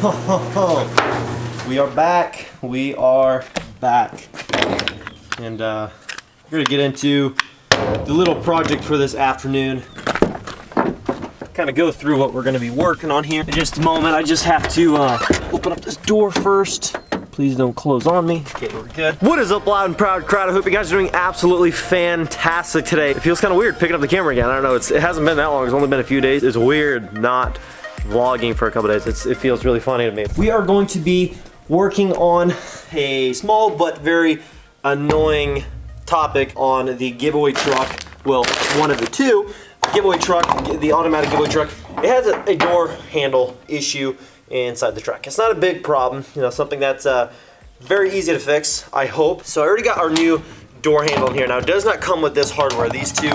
We are back. We are back. And we're going to get into the little project for this afternoon. Kind of go through what we're going to be working on here in just a moment. I just have to open up this door first. Please don't close on me. Okay, we're good. What is up, loud and proud crowd? I hope you guys are doing absolutely fantastic today. It feels kind of weird picking up the camera again. I don't know. It hasn't been that long. It's only been a few days. It's weird not vlogging for a couple days. It feels really funny to me. We are going to be working on a small but very annoying topic on the giveaway truck. Well, one of the two. Giveaway truck, the automatic giveaway truck. It has a door handle issue inside the truck. It's not a big problem, you know, something that's very easy to fix, I hope. So I already got our new door handle in here. Now, it does not come with this hardware. These two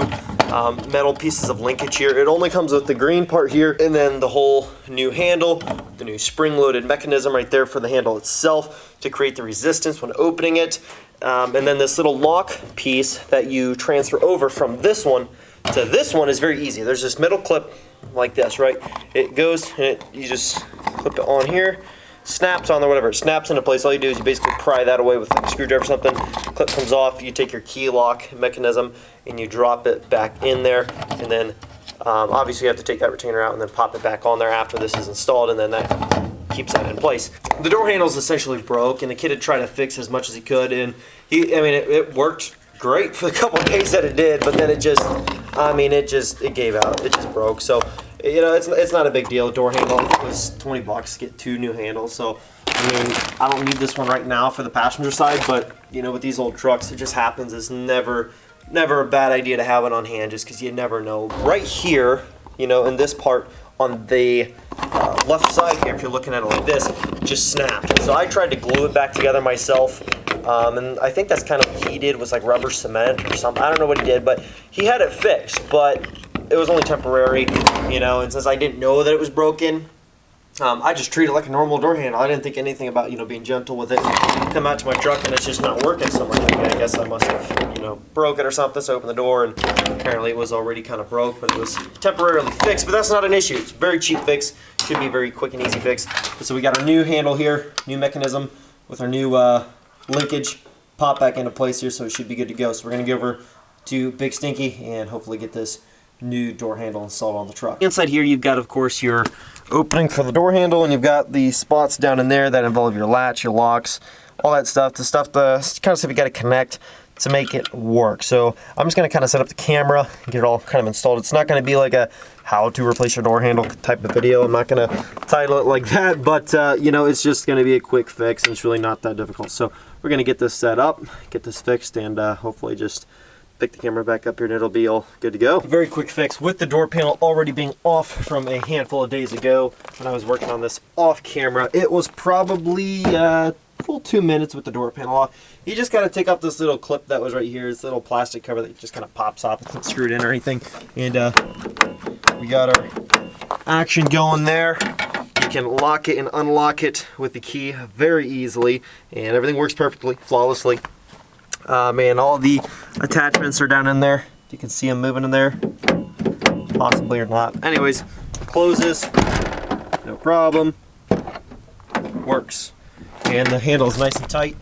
metal pieces of linkage here. It only comes with the green part here, and then the whole new handle, the new spring-loaded mechanism right there for the handle itself to create the resistance when opening it. And then this little lock piece that you transfer over from this one to this one is very easy. There's this metal clip like this, right? It goes and you just clip it on here, snaps on there, whatever. It snaps into place. All you do is you basically pry that away with a screwdriver or something. Clip comes off. You take your key lock mechanism and you drop it back in there. And then obviously you have to take that retainer out and then pop it back on there after this is installed, and then that keeps that in place. The door handle is essentially broke, and the kid had tried to fix as much as he could, and it worked great for the couple of days that it did, but then it gave out. It just broke. So, you know, it's not a big deal. Door handle was 20 bucks to get two new handles. So, I mean, I don't need this one right now for the passenger side, but you know, with these old trucks, it just happens. It's never a bad idea to have it on hand, just because you never know. Right here, you know, in this part on the left side here, if you're looking at it like this, it just snapped. So I tried to glue it back together myself. And I think that's kind of what he did, was like rubber cement or something. I don't know what he did, but he had it fixed, but it was only temporary, you know, and since I didn't know that it was broken, I just treated it like a normal door handle. I didn't think anything about, you know, being gentle with it. Come out to my truck and it's just not working, so I'm like, okay, I guess I must have, you know, broke it or something. So I opened the door and apparently it was already kind of broke, but it was temporarily fixed. But that's not an issue. It's a very cheap fix. Should be a very quick and easy fix. So we got our new handle here, new mechanism with our new linkage, pop back into place here, so it should be good to go. So we're going to go over to Big Stinky and hopefully get this new door handle installed on the truck. Inside here you've got, of course, your opening for the door handle, and you've got the spots down in there that involve your latch, your locks, all that stuff, the kind of stuff you got to connect to make it work. So I'm just going to kind of set up the camera and get it all kind of installed. It's not going to be like a how to replace your door handle type of video. I'm not going to title it like that, but you know, it's just going to be a quick fix, and it's really not that difficult. So we're going to get this set up, get this fixed, and hopefully just pick the camera back up here and it'll be all good to go. Very quick fix with the door panel already being off from a handful of days ago when I was working on this off camera. It was probably full 2 minutes with the door panel off. You just got to take off this little clip that was right here. This little plastic cover that just kind of pops off. It's not screwed in or anything. And we got our action going there. You can lock it and unlock it with the key very easily, and everything works perfectly, flawlessly. Man, all the attachments are down in there. You can see them moving in there, possibly or not. Anyways, closes, no problem, works. And the handle is nice and tight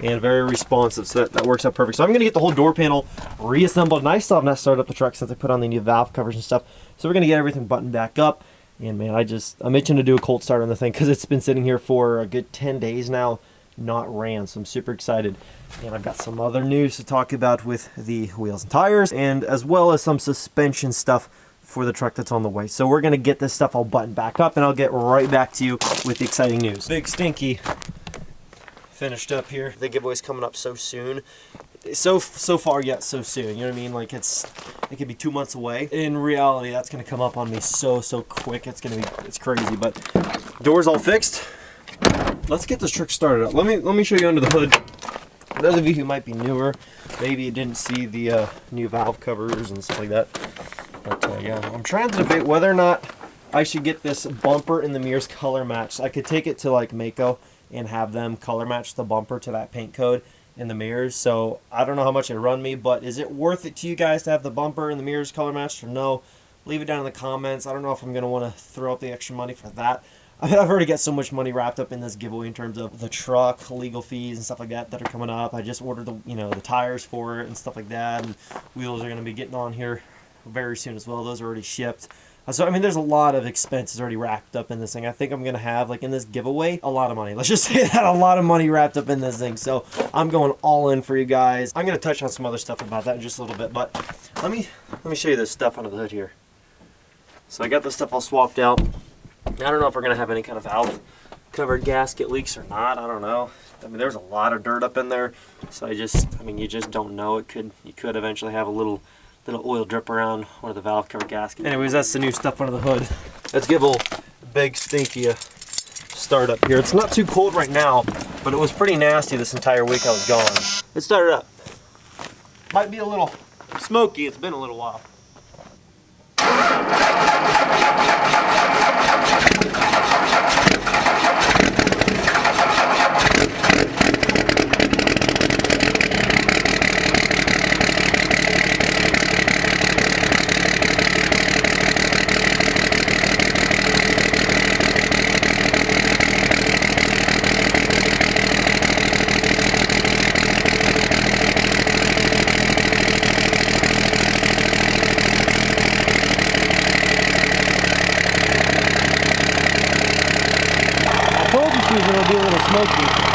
and very responsive, so that works out perfect. So I'm gonna get the whole door panel reassembled, and I still have not started up the truck since I put on the new valve covers and stuff. So we're gonna get everything buttoned back up. And man, I'm itching to do a cold start on the thing because it's been sitting here for a good 10 days now, not ran. So I'm super excited. And I've got some other news to talk about with the wheels and tires, and as well as some suspension stuff for the truck that's on the way. So we're gonna get this stuff all buttoned back up, and I'll get right back to you with the exciting news. Big Stinky finished up here. The giveaway's coming up so soon. So far yet so soon, you know what I mean? Like it could be 2 months away. In reality, that's gonna come up on me so quick. It's crazy. But door's all fixed. Let's get this truck started up. Let me show you under the hood. Those of you who might be newer, maybe you didn't see the new valve covers and stuff like that. But yeah, I'm trying to debate whether or not I should get this bumper and the mirrors color matched. I could take it to like Mako and have them color match the bumper to that paint code in the mirrors. So I don't know how much it run me, but is it worth it to you guys to have the bumper and the mirrors color matched or no? Leave it down in the comments. I don't know if I'm going to want to throw up the extra money for that. I mean, I've already got so much money wrapped up in this giveaway in terms of the truck, legal fees and stuff like that that are coming up. I just ordered the, you know, the tires for it and stuff like that, and wheels are going to be getting on here very soon as well. Those are already shipped. So, I mean, there's a lot of expenses already wrapped up in this thing. I think I'm going to have, like, in this giveaway, a lot of money. Let's just say that, a lot of money wrapped up in this thing. So, I'm going all in for you guys. I'm going to touch on some other stuff about that in just a little bit, but let me show you this stuff under the hood here. So, I got this stuff all swapped out. I don't know if we're going to have any kind of valve-covered gasket leaks or not. I don't know. I mean, there's a lot of dirt up in there. So, I mean, you just don't know. You could eventually have a little oil drip around one of the valve cover gaskets. Anyways, that's the new stuff under the hood. Let's give a little big stinky start up here. It's not too cold right now, but it was pretty nasty this entire week I was gone. It started up. Might be a little smoky. It's been a little while.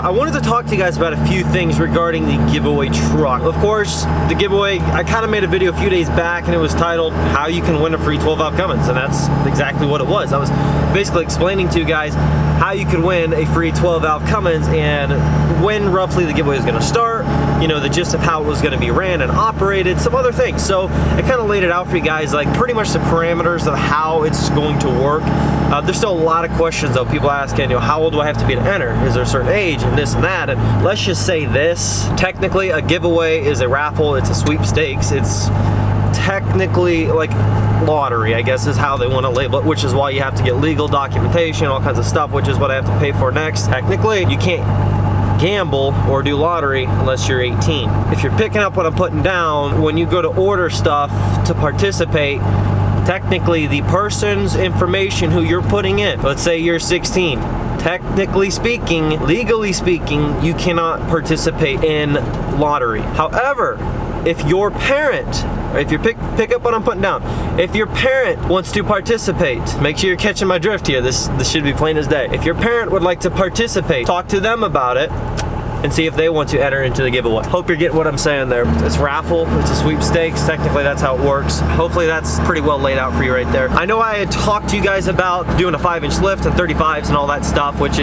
I wanted to talk to you guys about a few things regarding the giveaway truck. Of course, the giveaway, I kind of made a video a few days back and it was titled How You Can Win a Free 12-valve Cummins, and that's exactly what it was. I was basically explaining to you guys how you could win a free 12-valve Cummins and when roughly the giveaway is going to start, you know, the gist of how it was going to be ran and operated, some other things. So I kind of laid it out for you guys, like pretty much the parameters of how it's going to work. There's still a lot of questions though. People asking, you know, how old do I have to be to enter? Is there a certain age and this and that? And let's just say this, technically a giveaway is a raffle, it's a sweepstakes, it's technically like lottery, I guess is how they want to label it, which is why you have to get legal documentation, all kinds of stuff, which is what I have to pay for next. Technically, you can't gamble or do lottery unless you're 18. If you're picking up what I'm putting down, when you go to order stuff to participate, technically the person's information who you're putting in, let's say you're 16, technically speaking, legally speaking, you cannot participate in lottery. However, if your parent, if you pick up what I'm putting down, if your parent wants to participate, make sure you're catching my drift here, this should be plain as day. If your parent would like to participate, talk to them about it and see if they want to enter into the giveaway. Hope you're getting what I'm saying there. It's raffle, it's a sweepstakes, technically that's how it works. Hopefully that's pretty well laid out for you right there. I know I had talked to you guys about doing a 5-inch lift and 35s and all that stuff, which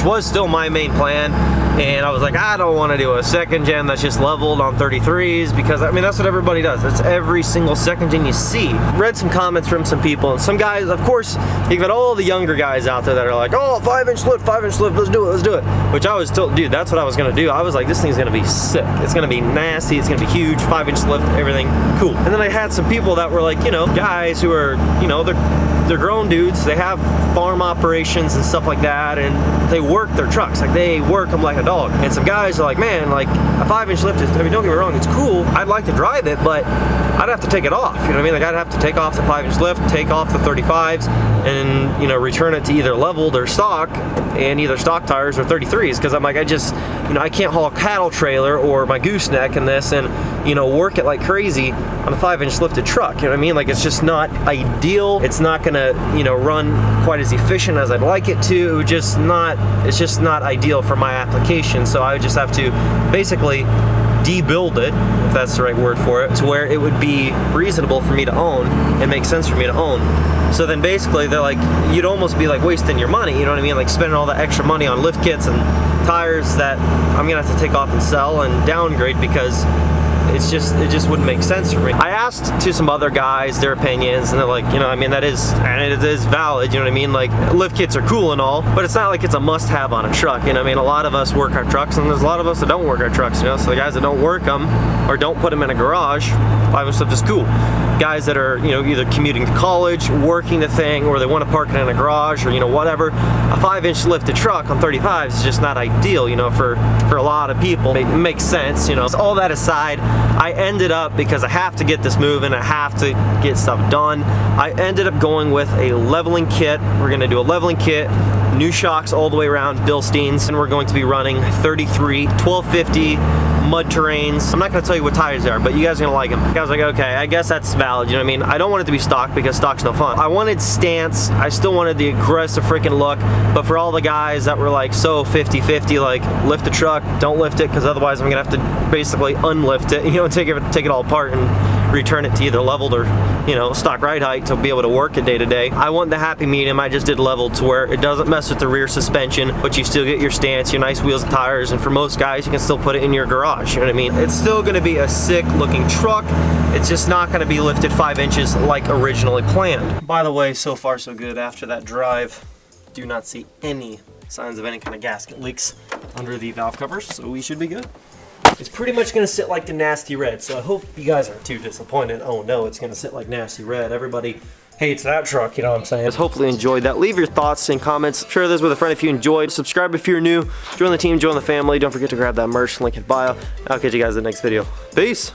was still my main plan. And I was like, I don't want to do a second gen that's just leveled on 33s, because I mean that's what everybody does. It's every single second gen you see. Read some comments from some people, and some guys, of course, you've got all the younger guys out there that are like, oh, 5-inch lift, let's do it. Which I was told, dude, that's what I was gonna do. I was like, this thing's gonna be sick. It's gonna be nasty, it's gonna be huge, 5-inch lift, everything cool. And then I had some people that were like, you know, guys who are, you know, they're grown dudes, they have farm operations and stuff like that, and they work their trucks, like they work them like a dog. And some guys are like, man, like a 5-inch lift is, I mean, don't get me wrong, it's cool, I'd like to drive it, but I'd have to take it off, you know what I mean? Like I'd have to take off the 5-inch lift, take off the 35s, and, you know, return it to either leveled or stock, and either stock tires or 33s, because I'm like, I just, you know, I can't haul a cattle trailer or my gooseneck in this and, you know, work it like crazy on a 5-inch lifted truck, you know what I mean? Like it's just not ideal, it's not gonna, you know, run quite as efficient as I'd like it to, it's just not ideal for my application, so I would just have to basically debuild it, if that's the right word for it, to where it would be reasonable for me to own and make sense for me to own. So then basically they're like, you'd almost be like wasting your money, you know what I mean? Like spending all that extra money on lift kits and tires that I'm gonna have to take off and sell and downgrade, because it just wouldn't make sense for me. I asked to some other guys their opinions, and they're like, you know, I mean, it is valid, you know what I mean? Like, lift kits are cool and all, but it's not like it's a must-have on a truck, you know what I mean? A lot of us work our trucks, and there's a lot of us that don't work our trucks, you know? So the guys that don't work them, or don't put them in a garage, 5-inch lift is cool. Guys that are, you know, either commuting to college, working the thing, or they want to park it in a garage, or, you know, whatever, a 5-inch lifted truck on 35s is just not ideal, you know, for a lot of people. It makes sense, you know. So all that aside, I ended up, because I have to get this moving, I have to get stuff done, I ended up going with a leveling kit. We're gonna do a leveling kit, new shocks all the way around, Bilsteins, and we're going to be running 33 1250 mud terrains. I'm not gonna tell you what tires they are, but you guys are gonna like them. I was like, okay, I guess that's valid, you know what I mean? I don't want it to be stock because stock's no fun. I wanted stance, I still wanted the aggressive freaking look, but for all the guys that were like so 50-50, like lift the truck, don't lift it, because otherwise I'm gonna have to basically unlift it, you know, take it all apart and return it to either leveled or, you know, stock ride height to be able to work it day to day. I want the happy medium. I just did leveled to where it doesn't mess with the rear suspension, but you still get your stance, your nice wheels and tires, and for most guys, you can still put it in your garage, you know what I mean? It's still gonna be a sick looking truck. It's just not gonna be lifted 5 inches like originally planned. By the way, so far so good. After that drive, do not see any signs of any kind of gasket leaks under the valve covers, so we should be good. It's pretty much gonna sit like the Nasty Red, so I hope you guys aren't too disappointed. Oh no, it's gonna sit like Nasty Red. Everybody hates that truck, you know what I'm saying? Just hopefully enjoyed that. Leave your thoughts and comments. Share this with a friend if you enjoyed. Subscribe if you're new. Join the team, join the family. Don't forget to grab that merch, link in bio. I'll catch you guys in the next video. Peace.